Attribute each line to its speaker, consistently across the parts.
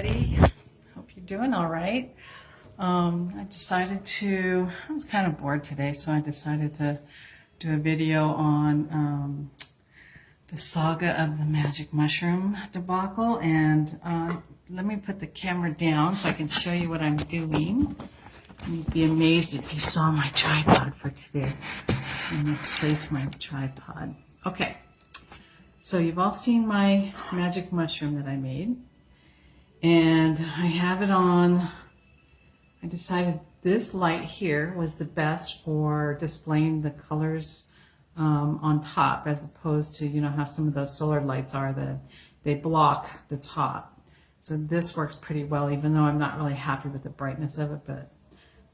Speaker 1: everybody. Hope you're doing all right. I was kind of bored today, so I decided to do a video on the saga of the magic mushroom debacle. And let me put the camera down so I can show you what I'm doing. You'd be amazed if you saw my tripod for today. I misplaced my tripod. Okay, so you've all seen my magic mushroom that I made. And I have it on, I decided this light here was the best for displaying the colors on top, as opposed to, you know, how some of those solar lights are, that they block the top. So this works pretty well, even though I'm not really happy with the brightness of it, but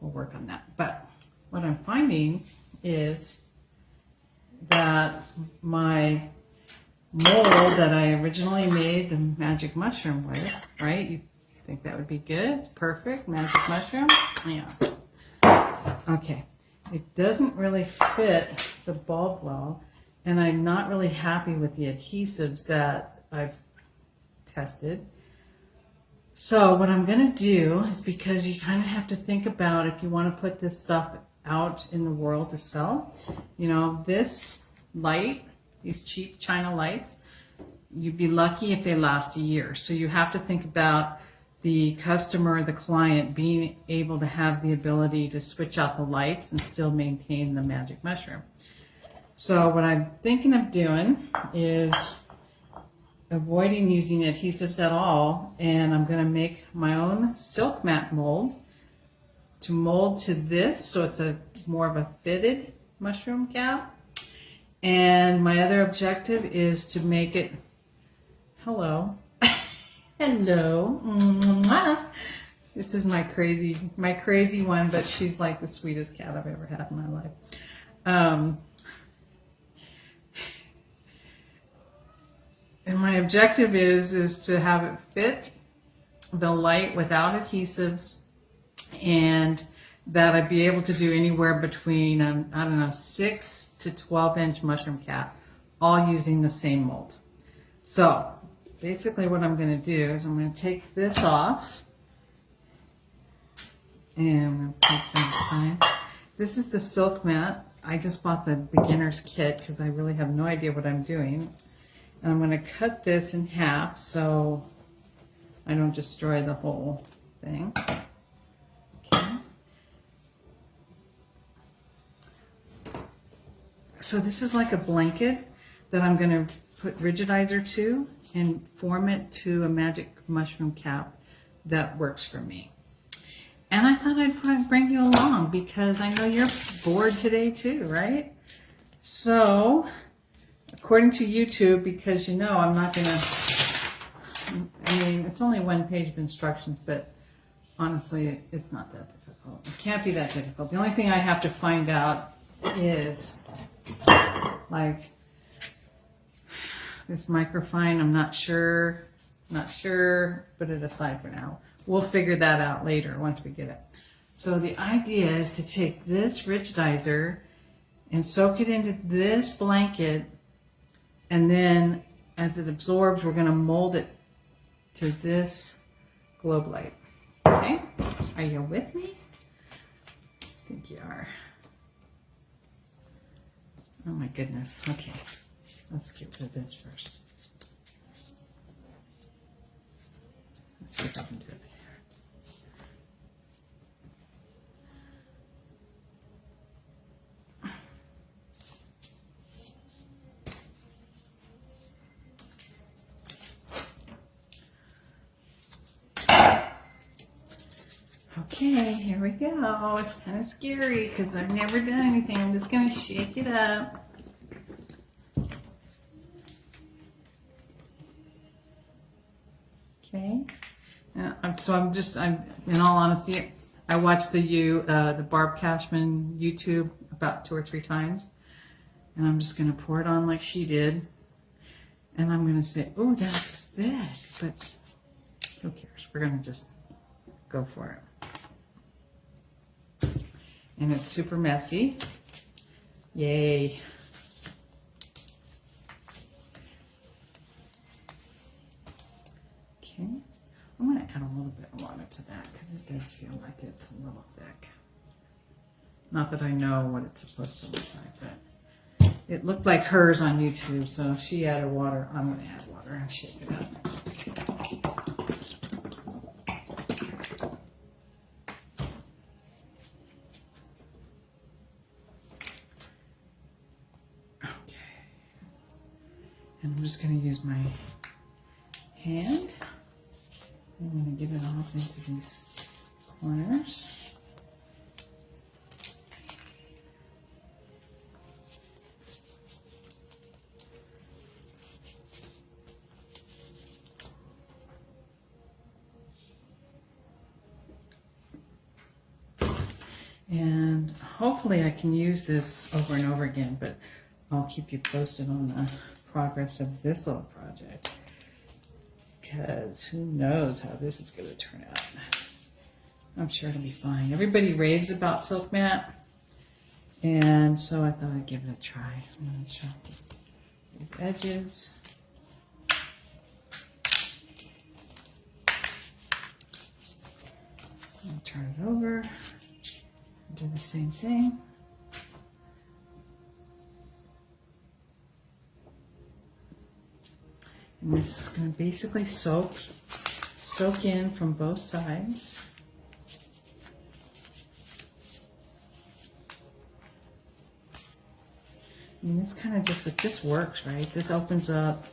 Speaker 1: we'll work on that. But what I'm finding is that my mold that I originally made the magic mushroom with, right? You think that would be good? Perfect, magic mushroom? Yeah. Okay. It doesn't really fit the bulb well, and I'm not really happy with the adhesives that I've tested. So what I'm going to do is, because you kind of have to think about if you want to put this stuff out in the world to sell, you know, this light, these cheap China lights, you'd be lucky if they last a year. So you have to think about the customer, the client, being able to have the ability to switch out the lights and still maintain the magic mushroom. So what I'm thinking of doing is avoiding using adhesives at all, and I'm going to make my own SilkeMat mold to mold to this, so it's a more of a fitted mushroom cap. And my other objective is to make it, hello, hello, mwah. This is my crazy one, but she's like the sweetest cat I've ever had in my life. And my objective is to have it fit the light without adhesives, and that I'd be able to do anywhere between, I don't know, 6 to 12-inch mushroom cap, all using the same mold. So basically what I'm going to do is I'm going to take this off, and I'm going to place that aside. This is the SilkeMat. I just bought the beginner's kit because I really have no idea what I'm doing. And I'm going to cut this in half so I don't destroy the whole thing. Okay. So this is like a blanket that I'm going to put rigidizer to and form it to a magic mushroom cap that works for me. And I thought I'd bring you along because I know you're bored today too, right? So, according to YouTube, because you know I'm not going to, I mean, it's only one page of instructions, but honestly, it's not that difficult. It can't be that difficult. The only thing I have to find out is, like, this microfine, I'm not sure, put it aside for now. We'll figure that out later once we get it. So the idea is to take this rigidizer and soak it into this blanket, and then as it absorbs, we're going to mold it to this globe light. Okay? Are you with me? I think you are. Oh my goodness. Okay. Let's get rid of this first. Let's see if I can do it there. Okay, here we go. It's kind of scary because I've never done anything. I'm just going to shake it up. Okay. So I'm in all honesty, I watched the Barbara Cushman YouTube about 2 or 3 times, and I'm just going to pour it on like she did, and I'm going to say, oh, that's thick, but who cares? We're going to just go for it. And it's super messy. Yay. Okay. I'm going to add a little bit of water to that because it does feel like it's a little thick. Not that I know what it's supposed to look like, but it looked like hers on YouTube, so if she added water, I'm going to add water and shake it up. Okay. And I'm just going to use my hand. I'm going to get it off into these corners. And hopefully I can use this over and over again, but I'll keep you posted on the progress of this little project, because who knows how this is going to turn out. I'm sure it'll be fine. Everybody raves about SilkeMat, and so I thought I'd give it a try. I'm going to chop these edges. I'll turn it over. Do the same thing. And this is going to basically soak in from both sides. I mean, this kind of just, if this works, right? This opens up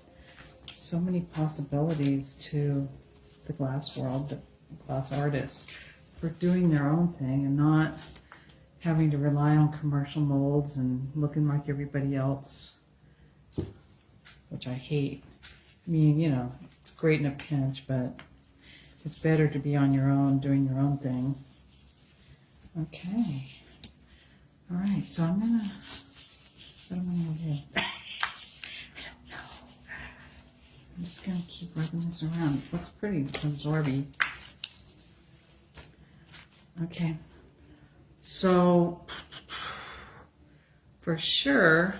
Speaker 1: so many possibilities to the glass world, the glass artists, for doing their own thing and not having to rely on commercial molds and looking like everybody else, which I hate. I mean, you know, it's great in a pinch, but it's better to be on your own, doing your own thing. Okay. All right, so I'm gonna, what am I gonna do? I don't know. I'm just gonna keep rubbing this around. It looks pretty absorby. Okay. So, for sure,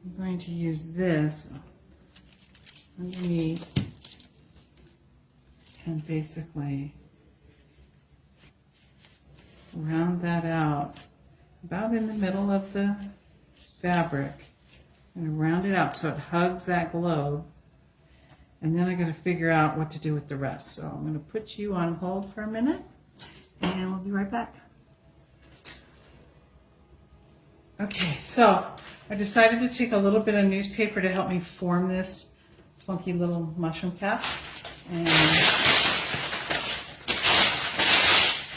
Speaker 1: I'm going to use this underneath and basically round that out about in the middle of the fabric and round it out so it hugs that globe. And then I got to figure out what to do with the rest. So I'm going to put you on hold for a minute. And we'll be right back. Okay, so I decided to take a little bit of newspaper to help me form this funky little mushroom cap. And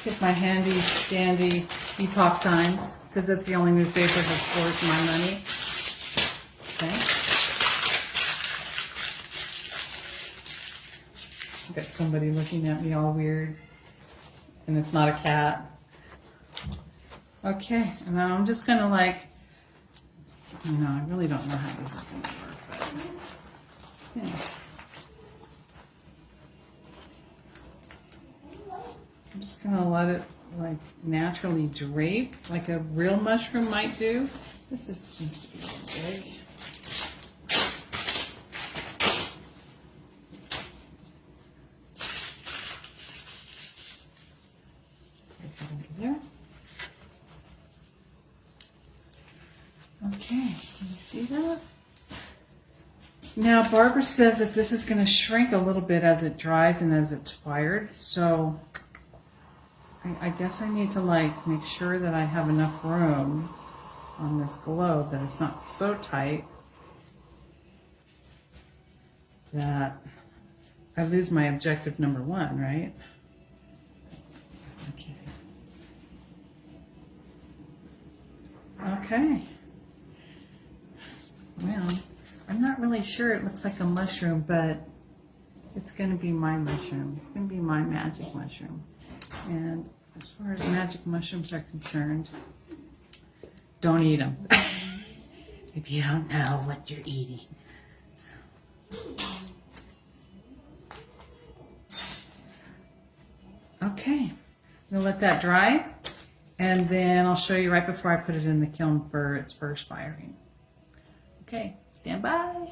Speaker 1: take my handy dandy Epoch Times, because that's the only newspaper that's worth my money. Okay. I've got somebody looking at me all weird. And it's not a cat. Okay, and now I'm just gonna like, I really don't know how this is gonna work, but yeah. I'm just gonna let it like naturally drape like a real mushroom might do. This seems to be a little big. There. Okay, can you see that? Now Barbara says that this is going to shrink a little bit as it dries and as it's fired, so I guess I need to like make sure that I have enough room on this globe that it's not so tight that I lose my objective number one, right? Okay. Okay. Well, I'm not really sure it looks like a mushroom, but it's going to be my mushroom. It's going to be my magic mushroom. And as far as magic mushrooms are concerned, don't eat them. If you don't know what you're eating. Okay. I'm going to let that dry. And then I'll show you right before I put it in the kiln for its first firing. Okay, stand by.